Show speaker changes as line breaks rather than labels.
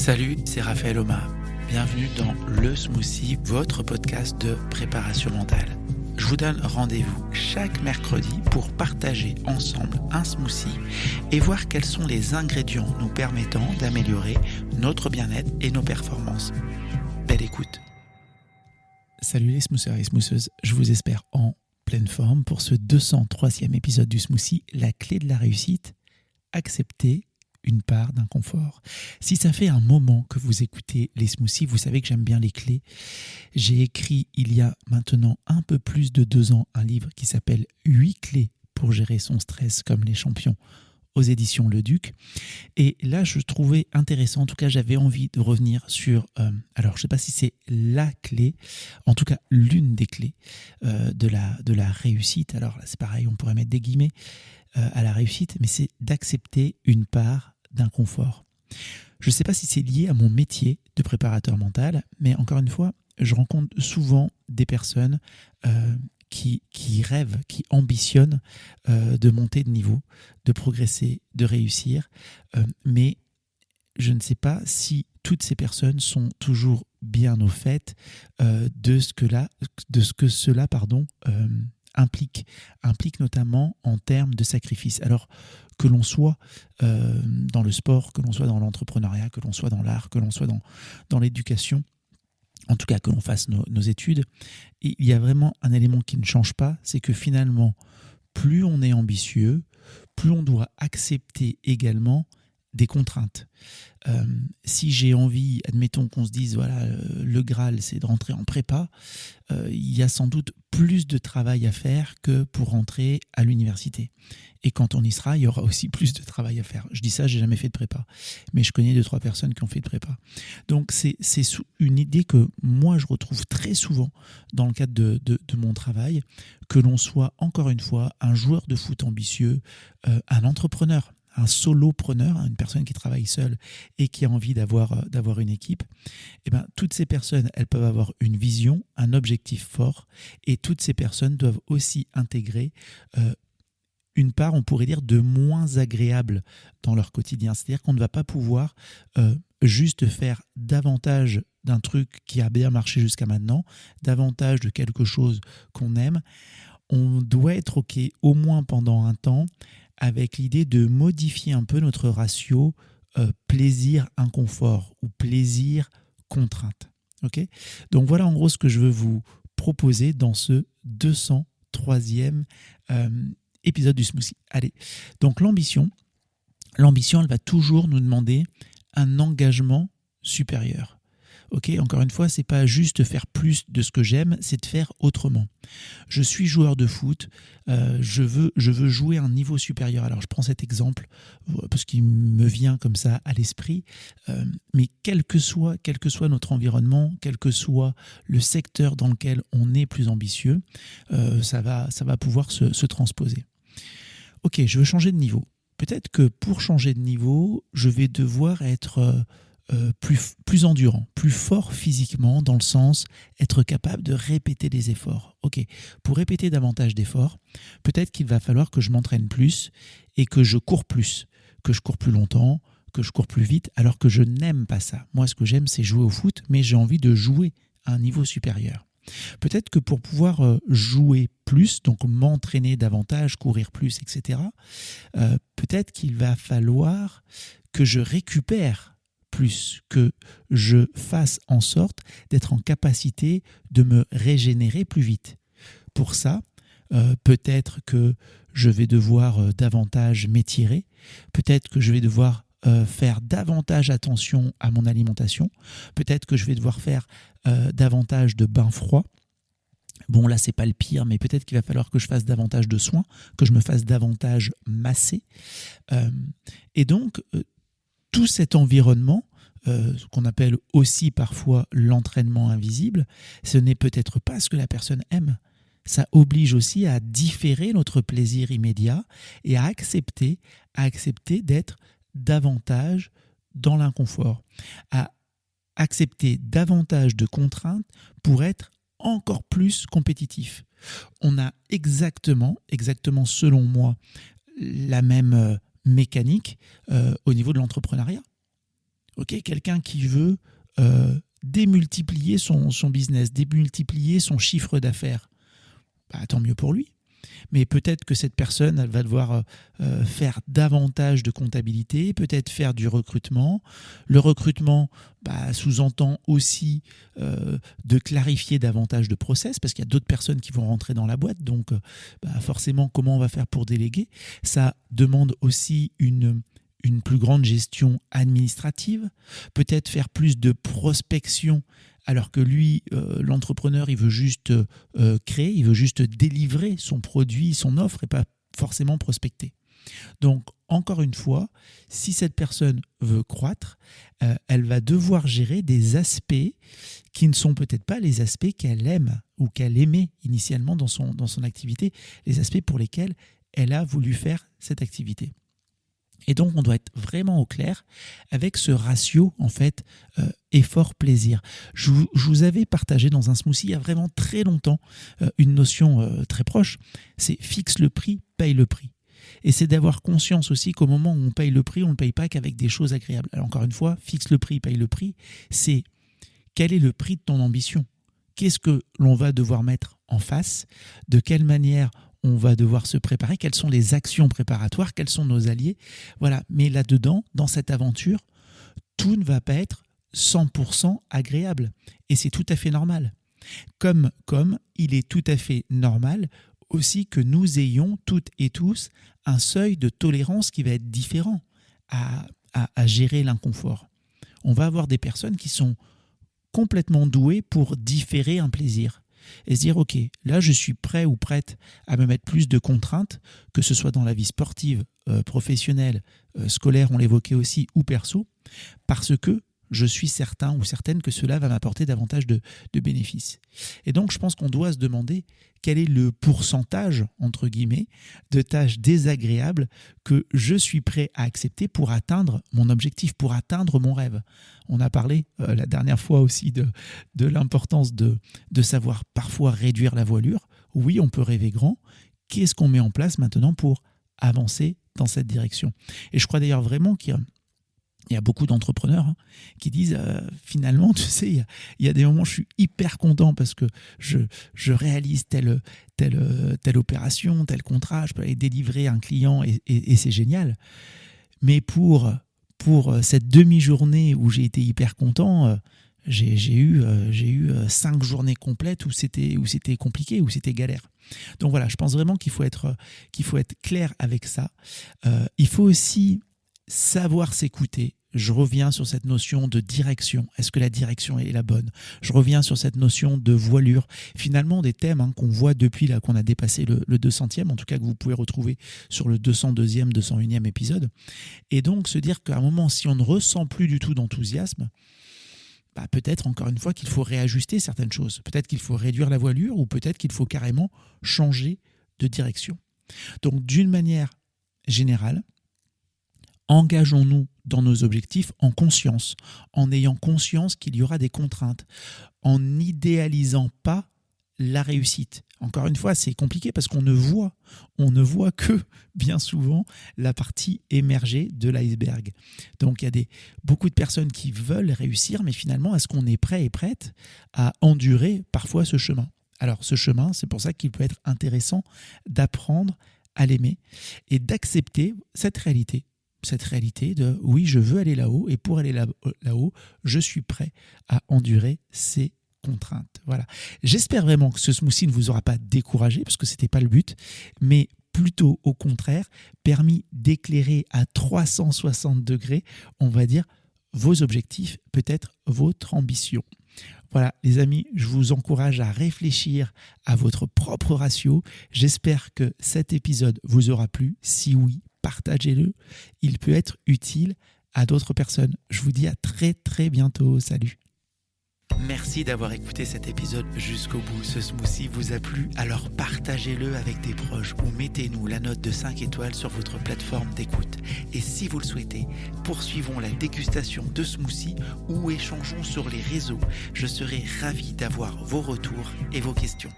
Salut, c'est Raphaël Omar. Bienvenue dans Le Smoothie, votre podcast de préparation mentale. Je vous donne rendez-vous chaque mercredi pour partager ensemble un smoothie et voir quels sont les ingrédients nous permettant d'améliorer notre bien-être et nos performances. Belle écoute. Salut les smoothers et smootheuses, je vous espère en pleine forme pour ce 203e épisode du smoothie, la clé de la réussite, accepter une part d'inconfort. Si ça fait un moment que vous écoutez les smoothies, vous savez que j'aime bien les clés. J'ai écrit il y a maintenant un peu plus de 2 ans un livre qui s'appelle 8 clés pour gérer son stress comme les champions aux éditions Le Duc. Et là, je trouvais intéressant, en tout cas j'avais envie de revenir sur, alors je ne sais pas si c'est la clé, en tout cas l'une des clés de la réussite. Alors là c'est pareil, on pourrait mettre des guillemets à la réussite, mais c'est d'accepter une part d'inconfort. Je ne sais pas si c'est lié à mon métier de préparateur mental, mais encore une fois, je rencontre souvent des personnes qui rêvent, qui ambitionnent de monter de niveau, de progresser, de réussir, mais je ne sais pas si toutes ces personnes sont toujours bien au fait de ce que cela implique notamment en termes de sacrifice. Alors que l'on soit dans le sport, que l'on soit dans l'entrepreneuriat, que l'on soit dans l'art, que l'on soit dans l'éducation, en tout cas que l'on fasse nos études, il y a vraiment un élément qui ne change pas, c'est que finalement, plus on est ambitieux, plus on doit accepter également des contraintes. Si j'ai envie, admettons qu'on se dise, voilà, le Graal, c'est de rentrer en prépa, il y a sans doute plus de travail à faire que pour rentrer à l'université. Et quand on y sera, il y aura aussi plus de travail à faire. Je dis ça, j'ai jamais fait de prépa, mais je connais 2-3 personnes qui ont fait de prépa. Donc c'est une idée que moi je retrouve très souvent dans le cadre de mon travail, que l'on soit encore une fois un joueur de foot ambitieux, un entrepreneur, un solopreneur, une personne qui travaille seule et qui a envie d'avoir une équipe, eh ben, toutes ces personnes, elles peuvent avoir une vision, un objectif fort, et toutes ces personnes doivent aussi intégrer une part, on pourrait dire, de moins agréable dans leur quotidien. C'est-à-dire qu'on ne va pas pouvoir juste faire davantage d'un truc qui a bien marché jusqu'à maintenant, davantage de quelque chose qu'on aime. On doit être OK, au moins pendant un temps, avec l'idée de modifier un peu notre ratio plaisir-inconfort ou plaisir-contrainte. Okay ? Donc voilà en gros ce que je veux vous proposer dans ce 203e épisode du smoothie. Allez, donc l'ambition, elle va toujours nous demander un engagement supérieur. Okay, encore une fois, c'est pas juste faire plus de ce que j'aime, c'est de faire autrement. Je suis joueur de foot, je veux jouer à un niveau supérieur. Alors je prends cet exemple parce qu'il me vient comme ça à l'esprit, mais quel que soit notre environnement, quel que soit le secteur dans lequel on est plus ambitieux, ça va pouvoir se transposer. Ok, je veux changer de niveau. Peut-être que pour changer de niveau, je vais devoir être plus endurant, plus fort physiquement, dans le sens être capable de répéter des efforts. Ok, pour répéter davantage d'efforts, peut-être qu'il va falloir que je m'entraîne plus et que je cours plus longtemps, que je cours plus vite, alors que je n'aime pas ça. Moi, ce que j'aime, c'est jouer au foot, mais j'ai envie de jouer à un niveau supérieur. Peut-être que pour pouvoir jouer plus, donc m'entraîner davantage, courir plus, etc., peut-être qu'il va falloir que je récupère plus, que je fasse en sorte d'être en capacité de me régénérer plus vite. Pour ça, peut-être que je vais devoir davantage m'étirer, peut-être que je vais devoir faire davantage attention à mon alimentation, peut-être que je vais devoir faire davantage de bains froids. Bon, là, c'est pas le pire, mais peut-être qu'il va falloir que je fasse davantage de soins, que je me fasse davantage masser. Et donc, tout cet environnement, ce qu'on appelle aussi parfois l'entraînement invisible, ce n'est peut-être pas ce que la personne aime. Ça oblige aussi à différer notre plaisir immédiat et à accepter d'être davantage dans l'inconfort, à accepter davantage de contraintes pour être encore plus compétitif. On a exactement selon moi, la même mécanique au niveau de l'entrepreneuriat. Ok, quelqu'un qui veut démultiplier son business, démultiplier son chiffre d'affaires, tant mieux pour lui. Mais peut-être que cette personne, elle va devoir faire davantage de comptabilité, peut-être faire du recrutement. Le recrutement sous-entend aussi de clarifier davantage de process, parce qu'il y a d'autres personnes qui vont rentrer dans la boîte. Donc, forcément, comment on va faire pour déléguer ? Ça demande aussi une plus grande gestion administrative, peut-être faire plus de prospection, alors que lui, l'entrepreneur, il veut juste créer, il veut juste délivrer son produit, son offre, et pas forcément prospecter. Donc, encore une fois, si cette personne veut croître, elle va devoir gérer des aspects qui ne sont peut-être pas les aspects qu'elle aime ou qu'elle aimait initialement dans son activité, les aspects pour lesquels elle a voulu faire cette activité. Et donc, on doit être vraiment au clair avec ce ratio, en fait, effort-plaisir. Je vous avais partagé dans un smoothie il y a vraiment très longtemps une notion très proche, c'est fixe le prix, paye le prix. Et c'est d'avoir conscience aussi qu'au moment où on paye le prix, on ne paye pas qu'avec des choses agréables. Alors encore une fois, fixe le prix, paye le prix, c'est quel est le prix de ton ambition ? Qu'est-ce que l'on va devoir mettre en face ? De quelle manière on va devoir se préparer, quelles sont les actions préparatoires, quels sont nos alliés. Voilà. Mais là-dedans, dans cette aventure, tout ne va pas être 100% agréable. Et c'est tout à fait normal. Comme il est tout à fait normal aussi que nous ayons toutes et tous un seuil de tolérance qui va être différent à gérer l'inconfort. On va avoir des personnes qui sont complètement douées pour différer un plaisir. Et se dire, ok, là je suis prêt ou prête à me mettre plus de contraintes, que ce soit dans la vie sportive, professionnelle, scolaire, on l'évoquait aussi, ou perso, parce que je suis certain ou certaine que cela va m'apporter davantage de bénéfices. Et donc je pense qu'on doit se demander quel est le pourcentage, entre guillemets, de tâches désagréables que je suis prêt à accepter pour atteindre mon objectif, pour atteindre mon rêve. On a parlé la dernière fois aussi de l'importance de savoir parfois réduire la voilure. Oui, on peut rêver grand. Qu'est-ce qu'on met en place maintenant pour avancer dans cette direction ? Et je crois d'ailleurs vraiment qu'il y a beaucoup d'entrepreneurs qui disent finalement, tu sais, il y a des moments où je suis hyper content parce que je réalise telle opération, tel contrat, je peux aller délivrer un client et c'est génial. Mais pour cette demi-journée où j'ai été hyper content, j'ai eu 5 journées complètes où c'était compliqué, où c'était galère. Donc voilà, je pense vraiment qu'il faut être clair avec ça. Il faut aussi savoir s'écouter. Je reviens sur cette notion de direction. Est-ce que la direction est la bonne ? Je reviens sur cette notion de voilure. Finalement, des thèmes qu'on voit depuis là, qu'on a dépassé le 200e, en tout cas que vous pouvez retrouver sur le 202e, 201e épisode. Et donc, se dire qu'à un moment, si on ne ressent plus du tout d'enthousiasme, peut-être encore une fois qu'il faut réajuster certaines choses. Peut-être qu'il faut réduire la voilure ou peut-être qu'il faut carrément changer de direction. Donc, d'une manière générale, engageons-nous dans nos objectifs en conscience, en ayant conscience qu'il y aura des contraintes, en n'idéalisant pas la réussite. Encore une fois, c'est compliqué parce qu'on ne voit que bien souvent la partie émergée de l'iceberg. Donc il y a beaucoup de personnes qui veulent réussir, mais finalement, est-ce qu'on est prêt et prête à endurer parfois ce chemin ? Alors ce chemin, c'est pour ça qu'il peut être intéressant d'apprendre à l'aimer et d'accepter cette réalité de oui, je veux aller là-haut et pour aller là-haut, je suis prêt à endurer ces contraintes. Voilà. J'espère vraiment que ce smoothie ne vous aura pas découragé parce que ce n'était pas le but, mais plutôt au contraire, permis d'éclairer à 360 degrés, on va dire, vos objectifs, peut-être votre ambition. Voilà, les amis, je vous encourage à réfléchir à votre propre ratio. J'espère que cet épisode vous aura plu. Si oui, partagez-le. Il peut être utile à d'autres personnes. Je vous dis à très très bientôt. Salut. Merci d'avoir écouté cet épisode jusqu'au bout. Ce smoothie vous a plu, alors partagez-le avec des proches ou mettez-nous la note de 5 étoiles sur votre plateforme d'écoute. Et si vous le souhaitez, poursuivons la dégustation de smoothie ou échangeons sur les réseaux. Je serai ravi d'avoir vos retours et vos questions.